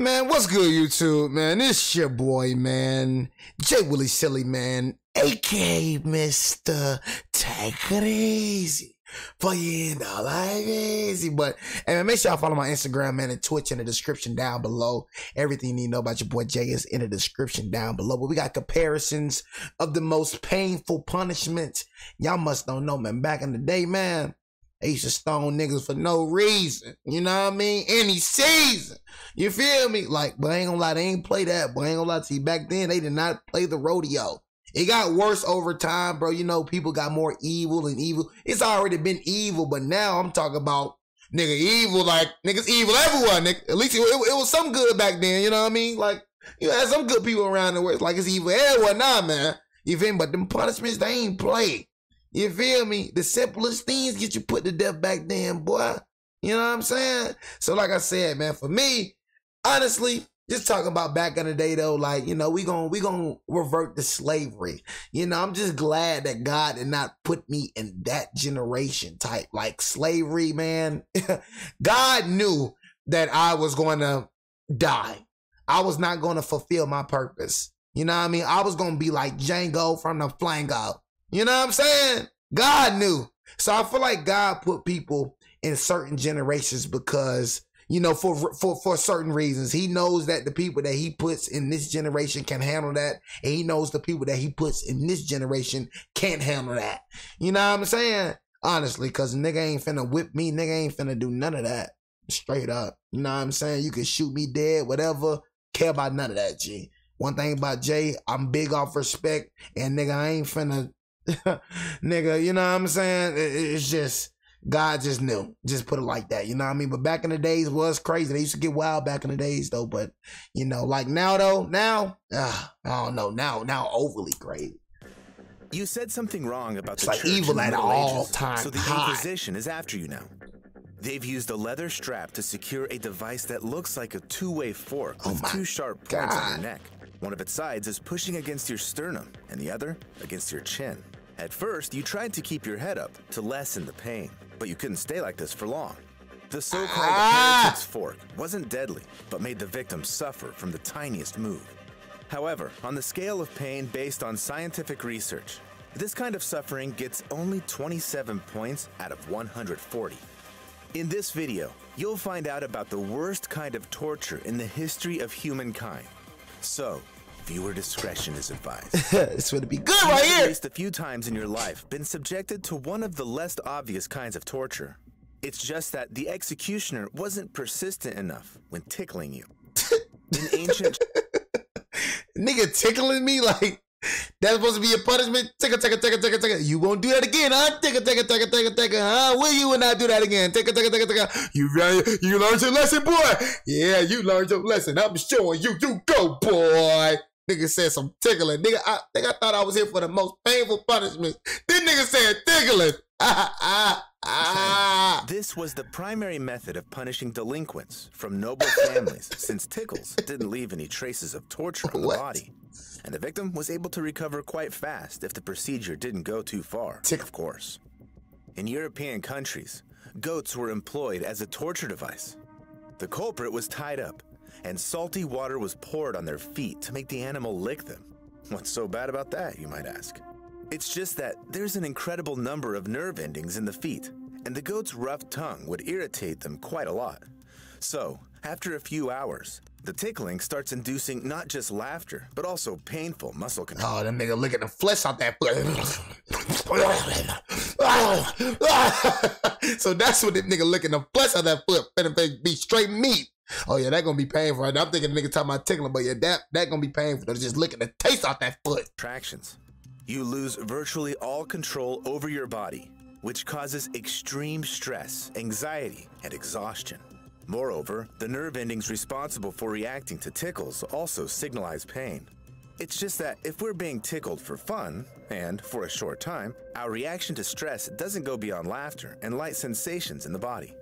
Man, what's good, YouTube, man? It's your boy, man. J. Willie Silly, man. A.K.A. Mr. Take It Easy. For you know, like easy. But, hey, man, make sure y'all follow my Instagram, man, and Twitch in the description down below. Everything you need to know about your boy Jay is in the description down below. But we got comparisons of the most painful punishments. Y'all must don't know, man. Back in the day, man, they used to stone niggas for no reason. You know what I mean? Any season. You feel me? Like, but I ain't gonna lie, they ain't play that. But I ain't gonna lie to you, back then, they did not play the rodeo. It got worse over time, bro. You know, people got more evil and evil. It's already been evil, but now I'm talking about nigga evil, like niggas evil everywhere, nigga. At least it was some good back then, you know what I mean? Like, you had some good people around the world. Like, it's evil everywhere now, man. You feel me? But them punishments, they ain't play. You feel me? The simplest things get you put to death back then, boy. You know what I'm saying? So like I said, man, for me, honestly, just talking about back in the day though, like, you know, we gonna revert to slavery. You know, I'm just glad that God did not put me in that generation type, like slavery, man. God knew that I was going to die. I was not going to fulfill my purpose. You know what I mean? I was going to be like Django from the Flango. You know what I'm saying? God knew. So I feel like God put people in certain generations because, you know, for certain reasons. He knows that the people that he puts in this generation can handle that. And he knows the people that he puts in this generation can't handle that. You know what I'm saying? Honestly, because nigga ain't finna whip me. Nigga ain't finna do none of that. Straight up. You know what I'm saying? You can shoot me dead, whatever. Care about none of that, G. One thing about Jay, I'm big off respect. And nigga, I ain't finna... nigga, you know what I'm saying? It's just... God just knew. Just put it like that. You know what I mean? But back in the days was crazy. They used to get wild back in the days though. But, you know, like now though, I don't know. Now overly crazy. You said something wrong about it's the like church evil in at the Middle all Ages, time so the high. Inquisition is after you now. They've used a leather strap to secure a device that looks like a two-way fork with two sharp points on your neck. One of its sides is pushing against your sternum and the other against your chin. At first, you tried to keep your head up to lessen the pain, but you couldn't stay like this for long. The so-called heretic's fork wasn't deadly, but made the victim suffer from the tiniest move. However, on the scale of pain based on scientific research, this kind of suffering gets only 27 points out of 140. In this video, you'll find out about the worst kind of torture in the history of humankind. So, viewer discretion is advised. It's gonna be good right here. At least a few times in your life been subjected to one of the less obvious kinds of torture. It's just that the executioner wasn't persistent enough when tickling you. In ancient nigga tickling me like that's supposed to be a punishment. Tickle. You won't do that again, huh? Tickle, huh? Will you not do that again? Tickle. You learned your lesson, boy. Yeah, you learned your lesson. I'm showing you. You go, boy. Nigga said some tickling. Nigga, I thought I was here for the most painful punishment. This nigga said tickling. This was the primary method of punishing delinquents from noble families, since tickles didn't leave any traces of torture on the body. And the victim was able to recover quite fast if the procedure didn't go too far, of course. In European countries, goats were employed as a torture device. The culprit was tied up, and salty water was poured on their feet to make the animal lick them. What's so bad about that, you might ask? It's just that there's an incredible number of nerve endings in the feet, and the goat's rough tongue would irritate them quite a lot. So, after a few hours, the tickling starts inducing not just laughter, but also painful muscle control. Oh, that nigga licking the flesh out that foot. So that's what that nigga licking the flesh out that foot. Better be straight meat. Oh yeah, that gonna be painful. Right now. I'm thinking the nigga talking about tickling, but yeah, that gonna be painful. They're just licking the taste out that foot. Tractions. You lose virtually all control over your body, which causes extreme stress, anxiety, and exhaustion. Moreover, the nerve endings responsible for reacting to tickles also signalize pain. It's just that if we're being tickled for fun, and for a short time, our reaction to stress doesn't go beyond laughter and light sensations in the body.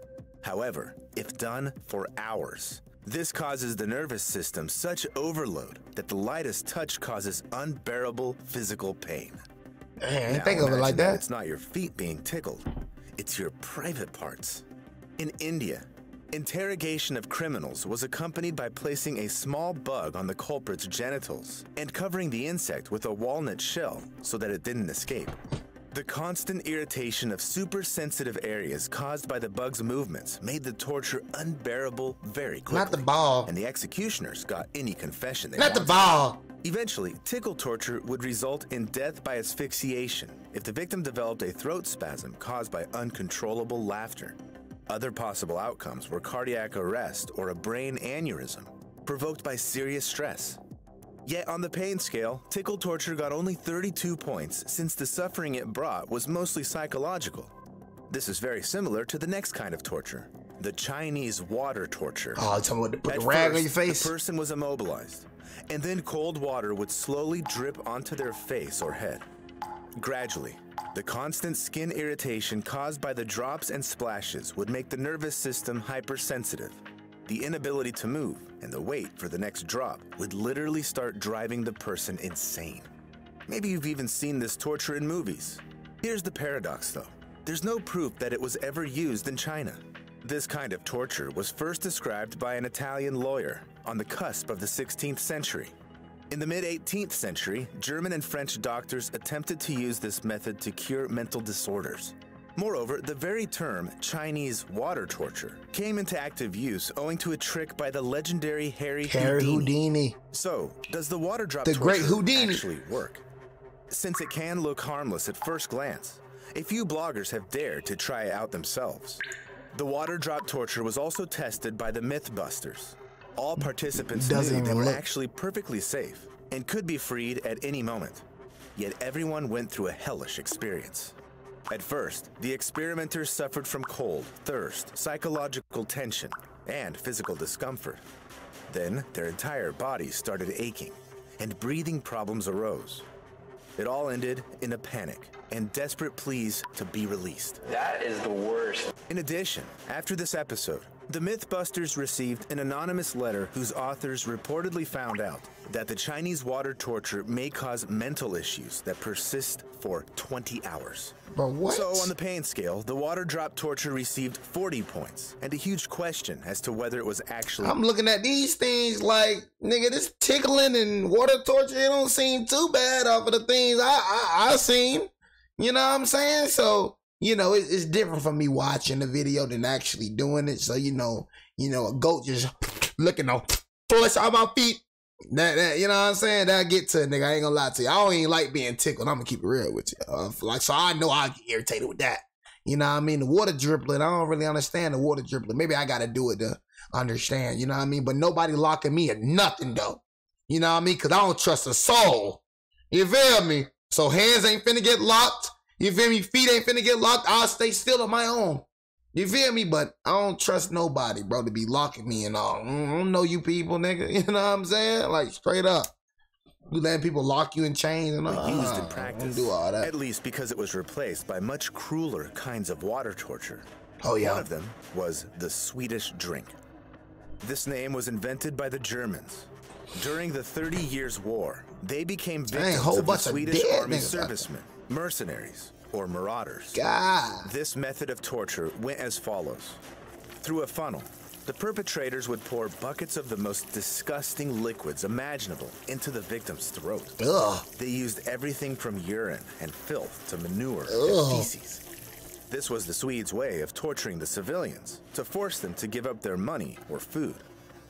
However, if done for hours, this causes the nervous system such overload that the lightest touch causes unbearable physical pain. Man, I think of it like that. It's not your feet being tickled, it's your private parts. In India, Interrogation of criminals was accompanied by placing a small bug on the culprit's genitals and covering the insect with a walnut shell so that it didn't escape. The constant irritation of super-sensitive areas caused by the bug's movements made the torture unbearable very quickly. Not the ball. And the executioners got any confession they Not wanted. the ball. Eventually, tickle torture would result in death by asphyxiation if the victim developed a throat spasm caused by uncontrollable laughter. Other possible outcomes were cardiac arrest or a brain aneurysm provoked by serious stress. Yet on the pain scale, tickle torture got only 32 points since the suffering it brought was mostly psychological. This is very similar to the next kind of torture, the Chinese water torture. Oh, you're talking about to put the rag on your face? The person was immobilized, and then cold water would slowly drip onto their face or head. Gradually, the constant skin irritation caused by the drops and splashes would make the nervous system hypersensitive. The inability to move and the wait for the next drop would literally start driving the person insane. Maybe you've even seen this torture in movies. Here's the paradox though. There's no proof that it was ever used in China. This kind of torture was first described by an Italian lawyer on the cusp of the 16th century. In the mid-18th century, German and French doctors attempted to use this method to cure mental disorders. Moreover, the very term Chinese water torture came into active use owing to a trick by the legendary Harry Houdini. So, does the water drop torture great Houdini actually work? Since it can look harmless at first glance, a few bloggers have dared to try it out themselves. The water drop torture was also tested by the Mythbusters. All participants knew they were actually perfectly safe and could be freed at any moment. Yet everyone went through a hellish experience. At first, the experimenters suffered from cold, thirst, psychological tension, and physical discomfort. Then, their entire bodies started aching, and breathing problems arose. It all ended in a panic and desperate pleas to be released. That is the worst. In addition, after this episode, the Mythbusters received an anonymous letter whose authors reportedly found out that the Chinese water torture may cause mental issues that persist for 20 hours. But what? So on the pain scale, the water drop torture received 40 points, and a huge question as to whether it was actually... I'm looking at these things like, nigga, this tickling and water torture, it don't seem too bad off of the things I seen. You know what I'm saying? So, you know, it's different from me watching the video than actually doing it. So, you know, a goat just looking on flesh on my feet. That you know what I'm saying? That'll get to it, nigga. I ain't gonna lie to you. I don't even like being tickled. I'm gonna keep it real with you. So I know I get irritated with that. You know what I mean? The water driplet, I don't really understand the water driplet. Maybe I gotta do it to understand, you know what I mean? But nobody locking me at nothing, though. You know what I mean? Because I don't trust a soul. You feel me? So hands ain't finna get locked. You feel me? Feet ain't finna get locked. I'll stay still on my own. You feel me? But I don't trust nobody, bro, to be locking me and all. I don't know you people, nigga. You know what I'm saying? Like, straight up. You letting people lock you in chains and all. Used in practice, do all that. At least because it was replaced by much crueler kinds of water torture. Oh, yeah. One of them was the Swedish Drink. This name was invented by the Germans. During the 30 Years' War, they became victims of the Swedish Army servicemen, mercenaries, or marauders. God. This method of torture went as follows. Through a funnel, the perpetrators would pour buckets of the most disgusting liquids imaginable into the victim's throat. Ugh. They used everything from urine and filth to manure and feces. This was the Swedes' way of torturing the civilians, to force them to give up their money or food.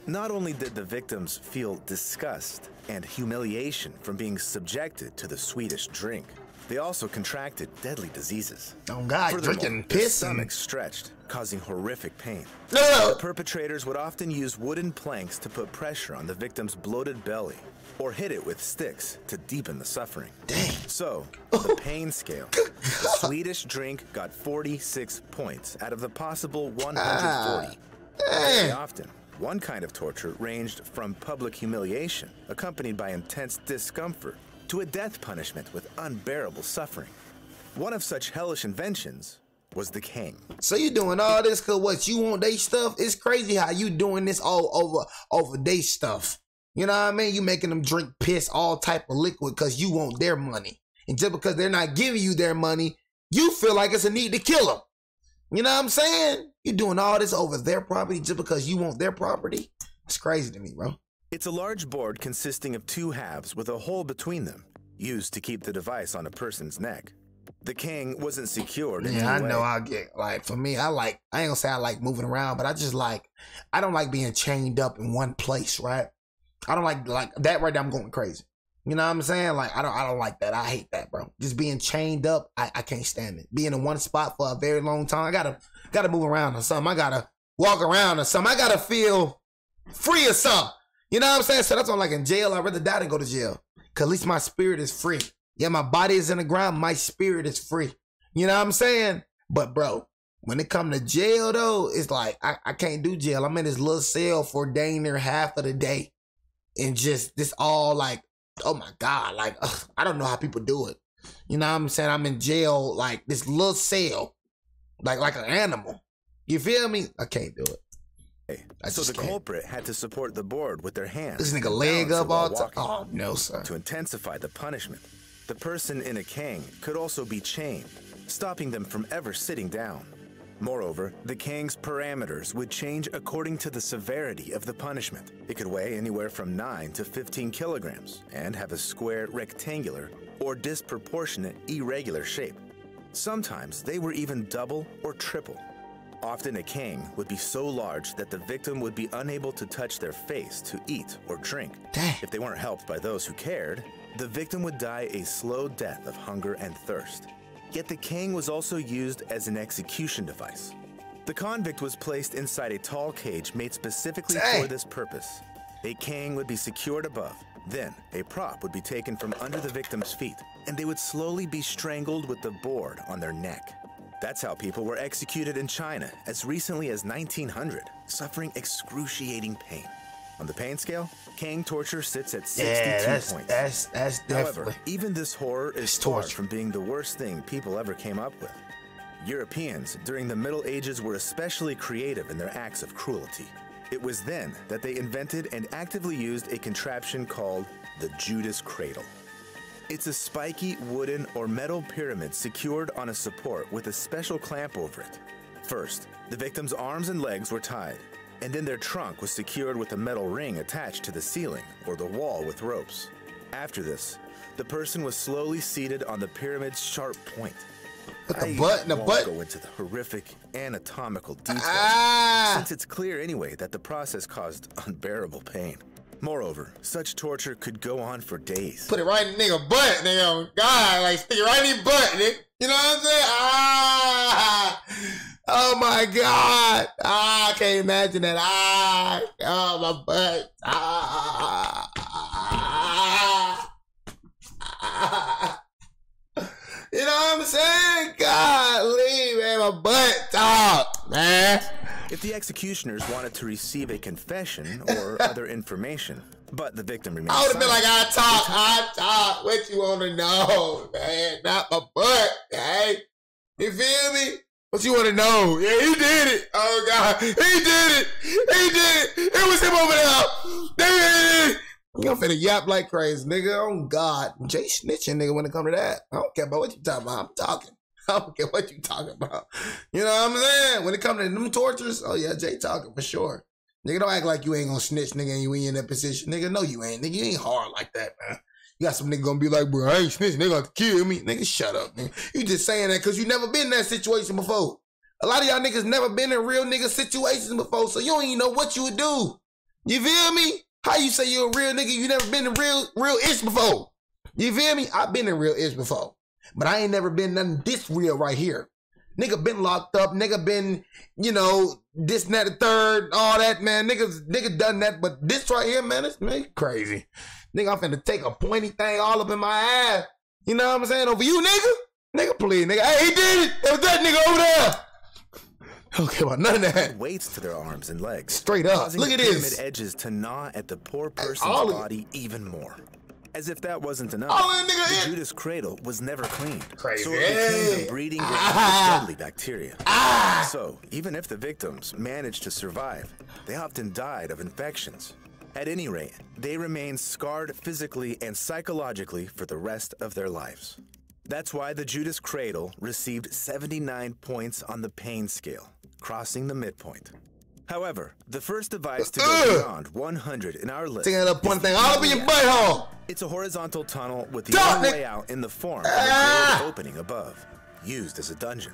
Not only did the victims feel disgust and humiliation from being subjected to the Swedish drink, they also contracted deadly diseases. Oh God, drinking piss. Their stomachs stretched, causing horrific pain. No. The perpetrators would often use wooden planks to put pressure on the victim's bloated belly, or hit it with sticks to deepen the suffering. Dang. So, the pain scale, the Swedish Drink got 46 points out of the possible 140. Very often, one kind of torture ranged from public humiliation, accompanied by intense discomfort, to a death punishment with unbearable suffering. One of such hellish inventions was the cane. So you doing all this because what, you want they stuff? It's crazy how you doing this all over they stuff. You know what I mean? You making them drink piss, all type of liquid because you want their money. And just because they're not giving you their money, you feel like it's a need to kill them. You know what I'm saying? You doing all this over their property just because you want their property? It's crazy to me, bro. It's a large board consisting of two halves with a hole between them, used to keep the device on a person's neck. The king wasn't secured in any way. I know I get, like, for me, I ain't gonna say I like moving around, but I don't like being chained up in one place, right? I don't like that right there, I'm going crazy. You know what I'm saying? Like, I don't like that. I hate that, bro. Just being chained up, I can't stand it. Being in one spot for a very long time, I gotta move around or something. I gotta walk around or something. I gotta feel free or something. You know what I'm saying? So that's why I'm like in jail. I'd rather die than go to jail. Cause at least my spirit is free. Yeah, my body is in the ground. My spirit is free. You know what I'm saying? But bro, when it come to jail though, it's like, I can't do jail. I'm in this little cell for dang near half of the day. And just this all like, oh my God, like, I don't know how people do it. You know what I'm saying? I'm in jail, like this little cell, like an animal. You feel me? I can't do it. So the culprit had to support the board with their hands. This nigga leg up all time. Oh, no, sir. To intensify the punishment, the person in a cane could also be chained, stopping them from ever sitting down. Moreover, the cane's parameters would change according to the severity of the punishment. It could weigh anywhere from 9 to 15 kilograms and have a square, rectangular, or disproportionate, irregular shape. Sometimes they were even double or triple. Often a cane would be so large that the victim would be unable to touch their face to eat or drink. Dang. If they weren't helped by those who cared, the victim would die a slow death of hunger and thirst. Yet the cane was also used as an execution device. The convict was placed inside a tall cage made specifically for this purpose. A cane would be secured above. Then, a prop would be taken from under the victim's feet, and they would slowly be strangled with the board on their neck. That's how people were executed in China as recently as 1900, suffering excruciating pain. On the pain scale, cane torture sits at 62 points. That's definitely. However, even this horror is far from being the worst thing people ever came up with. Europeans during the Middle Ages were especially creative in their acts of cruelty. It was then that they invented and actively used a contraption called the Judas cradle. It's a spiky wooden or metal pyramid secured on a support with a special clamp over it. First, the victim's arms and legs were tied, and then their trunk was secured with a metal ring attached to the ceiling or the wall with ropes. After this, the person was slowly seated on the pyramid's sharp point. But the won't butt. go into the horrific anatomical details, since it's clear anyway that the process caused unbearable pain. Moreover, such torture could go on for days. Put it right in the nigga butt, nigga. Oh, God, like stick it right in your butt, nigga. You know what I'm saying? Oh my God. I can't imagine that. Oh, my butt. You know what I'm saying? Golly, man, my butt talk, man. If the executioners wanted to receive a confession or other information, but the victim remained I would have been like, silent, I talk. What you want to know, man? Not my butt, okay? You feel me? What you want to know? Yeah, he did it. Oh, God. He did it. He did it. It was him over there. You finna yap like crazy, nigga. Oh, God. Jay snitching, nigga, when it come to that. I don't care about what you talking about. I'm talking. I don't care what you talking about. You know what I'm saying? When it comes to them tortures, oh, yeah, Jay talking for sure. Nigga, don't act like you ain't gonna snitch, nigga, and you ain't in that position. Nigga, no, you ain't. Nigga, you ain't hard like that, man. You got some nigga gonna be like, bro, I ain't snitching. They gonna kill me. Nigga, shut up, man. You just saying that because you never been in that situation before. A lot of y'all niggas never been in real nigga situations before, so you don't even know what you would do. You feel me? How you say you a real nigga? You never been in real ish before. You feel me? I've been in real ish before. But I ain't never been nothing this real right here. Nigga been locked up. Nigga been, you know, this and that, the third, all that, man. Nigga done that. But this right here, man, it's crazy. Nigga, I'm finna take a pointy thing all up in my ass. You know what I'm saying? Over you, nigga? Nigga, please, nigga. Hey, he did it. It was that nigga over there. I don't care about none of that. Weights to their arms and legs. Straight up. Look at this. Pyramid edges to gnaw at the poor person's body even more. As if that wasn't enough, the Judas cradle was never cleaned. Crazy. So it became the breeding ground of deadly bacteria. So even if the victims managed to survive, they often died of infections. At any rate, they remained scarred physically and psychologically for the rest of their lives. That's why the Judas cradle received 79 points on the pain scale, crossing the midpoint. However, the first device to go beyond 100 in our list taking that one thing all up in your butthole. It's a horizontal tunnel with the only way out in the form of a great opening above, used as a dungeon.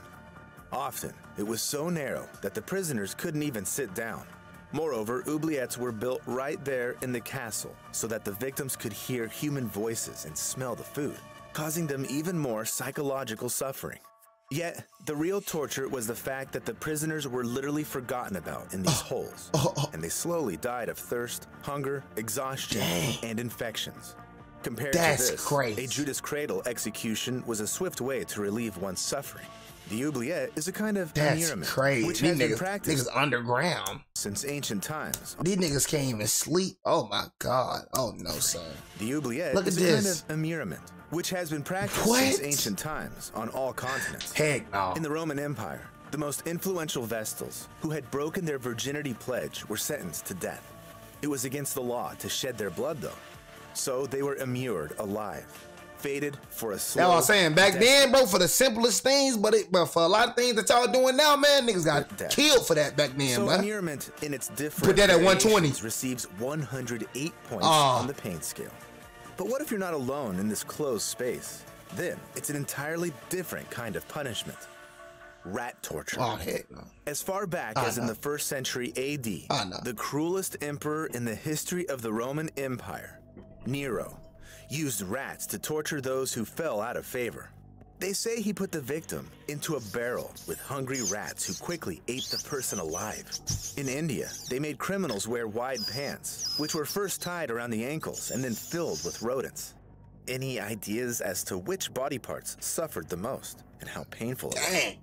Often, it was so narrow that the prisoners couldn't even sit down. Moreover, oubliettes were built right there in the castle so that the victims could hear human voices and smell the food, causing them even more psychological suffering. Yet, the real torture was the fact that the prisoners were literally forgotten about in these holes, and they slowly died of thirst, hunger, exhaustion, and infections. Compared to this, crazy. A Judas cradle execution was a swift way to relieve one's suffering. The oubliette is a kind of immurement, which has been practiced underground since ancient times. These niggas can't even sleep. Oh my God. Oh no, son. The oubliette is a kind of immurement, which has been practiced since ancient times on all continents. Heck no. In the Roman Empire, the most influential Vestals who had broken their virginity pledge were sentenced to death. It was against the law to shed their blood, though, so they were immured alive, fated for a slow. That's what I'm saying. Back then, bro, for the simplest things, but for a lot of things that y'all doing now, man, niggas got killed for that back then, so bro. Immurement in its different put that at 120 receives 108 points on the pain scale. But what if you're not alone in this closed space? Then it's an entirely different kind of punishment. Rat torture. Oh, heck no. As far back as in the 1st century AD, the cruelest emperor in the history of the Roman Empire, Nero, used rats to torture those who fell out of favor. They say he put the victim into a barrel with hungry rats who quickly ate the person alive. In India, they made criminals wear wide pants, which were first tied around the ankles and then filled with rodents. Any ideas as to which body parts suffered the most and how painful it was?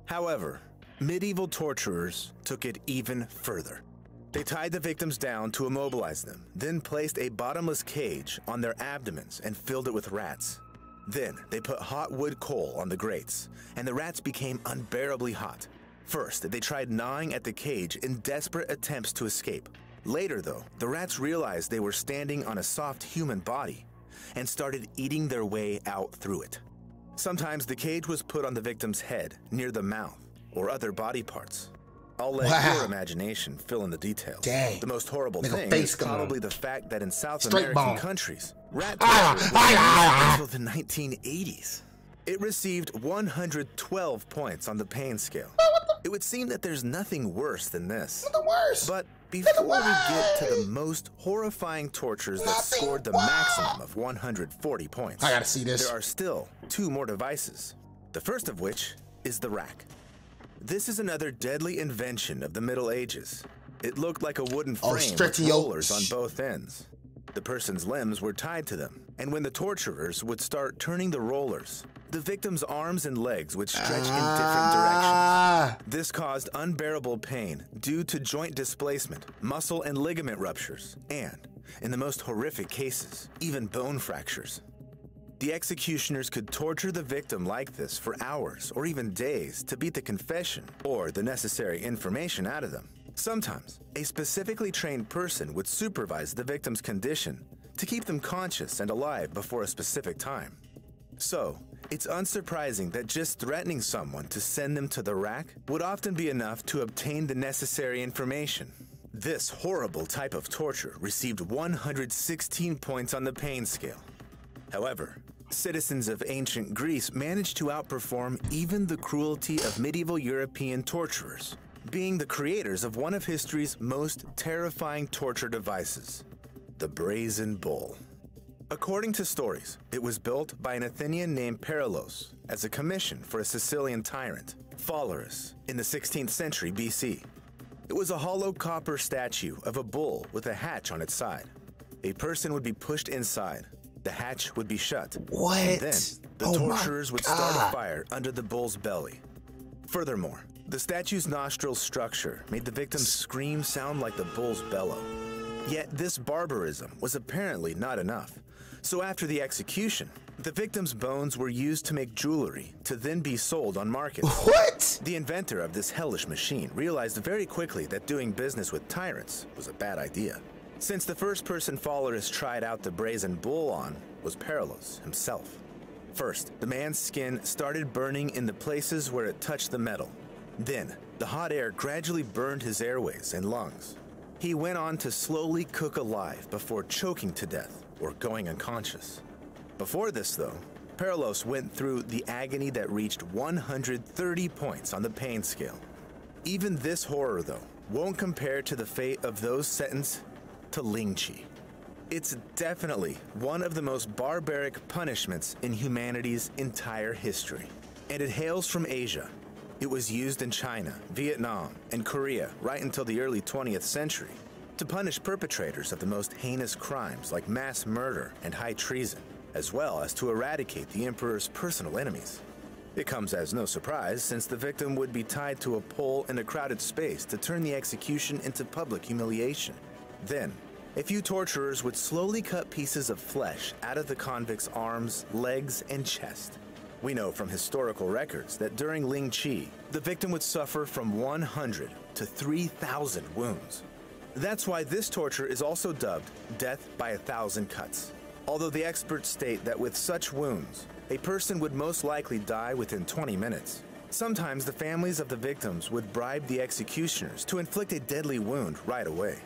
However, medieval torturers took it even further. They tied the victims down to immobilize them, then placed a bottomless cage on their abdomens and filled it with rats. Then they put hot wood coal on the grates, and the rats became unbearably hot. First, they tried gnawing at the cage in desperate attempts to escape. Later, though, the rats realized they were standing on a soft human body and started eating their way out through it. Sometimes the cage was put on the victim's head, near the mouth, or other body parts. I'll let your imagination fill in the details. The most horrible thing is probably the fact that in South American countries, rat torture was until the 1980s. It received 112 points on the pain scale. It would seem that there's nothing worse than this. But before we get to the most horrifying tortures that scored the maximum of 140 points, I gotta see this. There are still 2 more devices. The first of which is the rack. This is another deadly invention of the Middle Ages. It looked like a wooden frame with rollers on both ends. The person's limbs were tied to them, and when the torturers would start turning the rollers, the victim's arms and legs would stretch in different directions. This caused unbearable pain due to joint displacement, muscle and ligament ruptures, and, in the most horrific cases, even bone fractures. The executioners could torture the victim like this for hours or even days to beat the confession or the necessary information out of them. Sometimes, a specifically trained person would supervise the victim's condition to keep them conscious and alive before a specific time. So, it's unsurprising that just threatening someone to send them to the rack would often be enough to obtain the necessary information. This horrible type of torture received 116 points on the pain scale. However, citizens of ancient Greece managed to outperform even the cruelty of medieval European torturers, being the creators of one of history's most terrifying torture devices, the brazen bull. According to stories, it was built by an Athenian named Perilos as a commission for a Sicilian tyrant, Phalaris, in the 16th century BC. It was a hollow copper statue of a bull with a hatch on its side. A person would be pushed inside. The hatch would be shut. And then, the torturers would start a fire under the bull's belly. Furthermore, the statue's nostril structure made the victim's scream sound like the bull's bellow. Yet this barbarism was apparently not enough. So after the execution, the victim's bones were used to make jewelry to then be sold on markets. The inventor of this hellish machine realized very quickly that doing business with tyrants was a bad idea, since the first person Phalaris tried out the brazen bull on was Perilos himself. First, the man's skin started burning in the places where it touched the metal. Then, the hot air gradually burned his airways and lungs. He went on to slowly cook alive before choking to death or going unconscious. Before this, though, Perlos went through the agony that reached 130 points on the pain scale. Even this horror, though, won't compare to the fate of those sentenced to lynching. It's definitely one of the most barbaric punishments in humanity's entire history. And it hails from Asia. It was used in China, Vietnam, and Korea right until the early 20th century to punish perpetrators of the most heinous crimes like mass murder and high treason, as well as to eradicate the emperor's personal enemies. It comes as no surprise since the victim would be tied to a pole in a crowded space to turn the execution into public humiliation. Then, a few torturers would slowly cut pieces of flesh out of the convict's arms, legs, and chest. We know from historical records that during Ling Chi, the victim would suffer from 100 to 3,000 wounds. That's why this torture is also dubbed death by 1,000 cuts. Although the experts state that with such wounds, a person would most likely die within 20 minutes. Sometimes the families of the victims would bribe the executioners to inflict a deadly wound right away.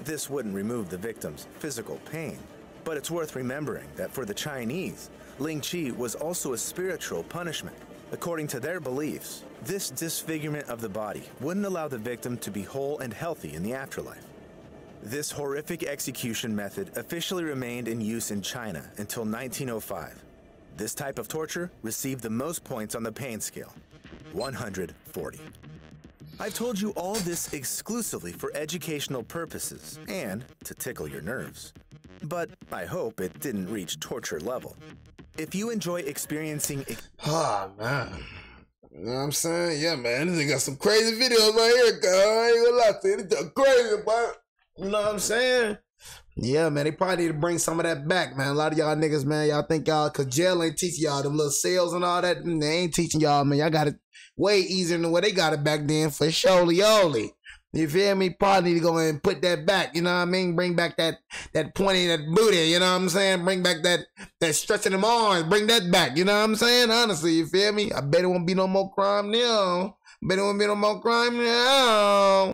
This wouldn't remove the victim's physical pain, but it's worth remembering that for the Chinese, Ling Chi was also a spiritual punishment. According to their beliefs, this disfigurement of the body wouldn't allow the victim to be whole and healthy in the afterlife. This horrific execution method officially remained in use in China until 1905. This type of torture received the most points on the pain scale, 140. I've told you all this exclusively for educational purposes and to tickle your nerves. But I hope it didn't reach torture level. If you enjoy experiencing... Oh, man. You know what I'm saying? Yeah, man. This nigga got some crazy videos right here, guys. I ain't gonna lie to you. It's crazy, boy. You know what I'm saying? Yeah, man. They probably need to bring some of that back, man. A lot of y'all niggas, man, y'all think y'all, because jail ain't teaching y'all them little cells and all that. They ain't teaching y'all, man. Y'all got it way easier than what they got it back then for surely. You feel me? Probably need to go ahead and put that back, you know what I mean? Bring back that pointing, that booty, you know what I'm saying? Bring back that stretching them arms, bring that back, you know what I'm saying? Honestly, you feel me? I bet it won't be no more crime now. Bet it won't be no more crime now.